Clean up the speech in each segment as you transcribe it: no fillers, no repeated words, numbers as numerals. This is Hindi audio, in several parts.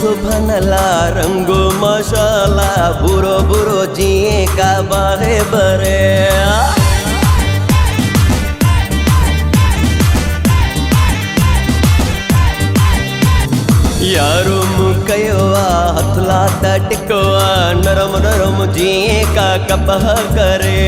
सुभनला रंगो मशाला बुरो बुरो जिए का बाहे बरे यारो मुकयोआ हथला तटकोआ नरम नरम जिए का कपह करे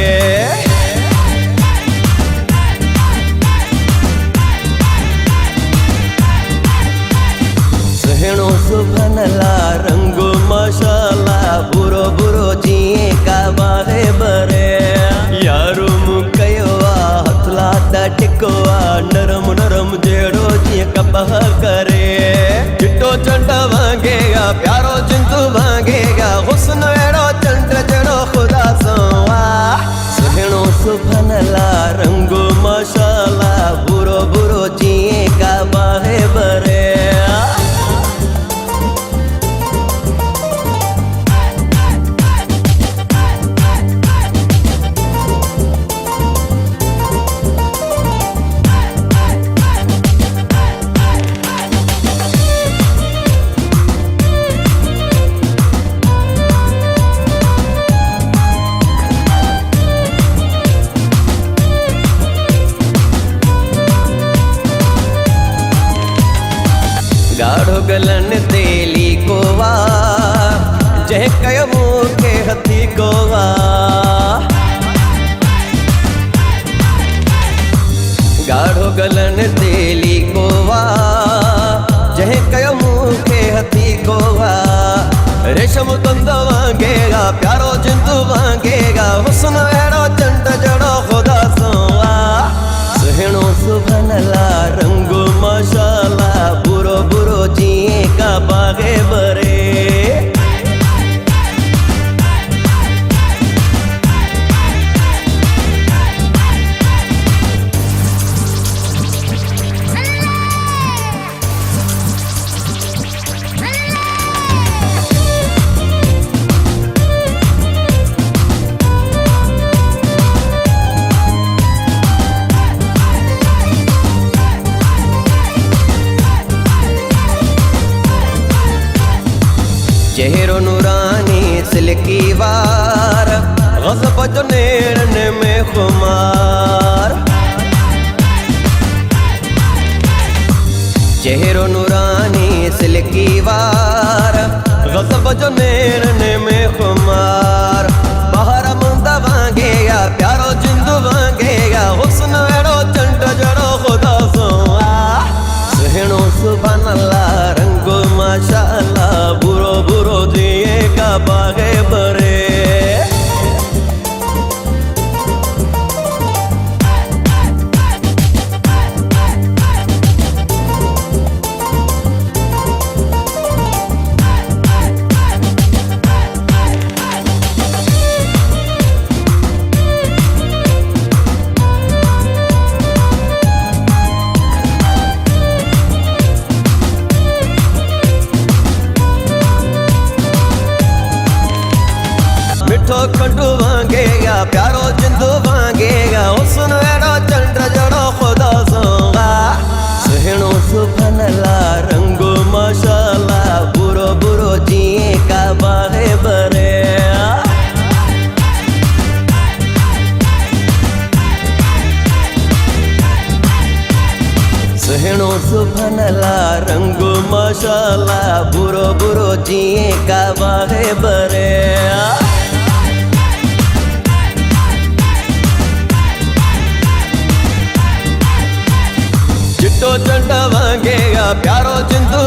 सहनो सुभनला रंगो मशाला बुरो बुरो जिए का बाहे बरे यारो मुकयोआ हथला तटकोआ नरम नरम जेड़ो जिए कपह करे चिट्टो चंटा भांगेगा प्यारो चिंतु भांगेगा हुस्न एड़ो चंट जड़ो खुदा सोवा सहनो सुभनला रंगो मशाला बुरो बुरो जिए का बाहे बरे गाढ़ो गलन तेली कोवा जह कय मुखे हथी कोवा गाढ़ो गलन तेली कोवा जह कय मुखे हथी कोवा रेशम तंद वांगेगा प्यारो जिंदू वांगेगा हुस्न एड़ो चंट जड़ो खुदा सोवा सहनो सुभनला रंगो मशाला बुरो बुरो जिए का बागे बरे चेहरो नूरानी सिल्की वार गज़ब जो नेड़ने में खुमार चेहरो नूरानी सिल्की वार गज़ब जो नेड़ने में खुमार बाहर मुंदा वांगेगा प्यारो जिंदू वांगेगा हुस्न एड़ो चंट जड़ो खुदा सोआ सहनो सुभनला रंगो माशाअल्लाह बुरो बुरो जिए का बागे बरे मिठो खंडू वांगेगा प्यारो जिंदू वांगेगा हुस्न एड़ो चंट जड़ो खुदा सोवा सहनो सुभनला रंगो मशाला बुरो बुरो जिए का बाहे बरे सहनो सुभनला रंगो मशाला बुरो बुरो जिए का बाहे बरे चिट्टो चंटा वांगेगा प्यारो चिंतु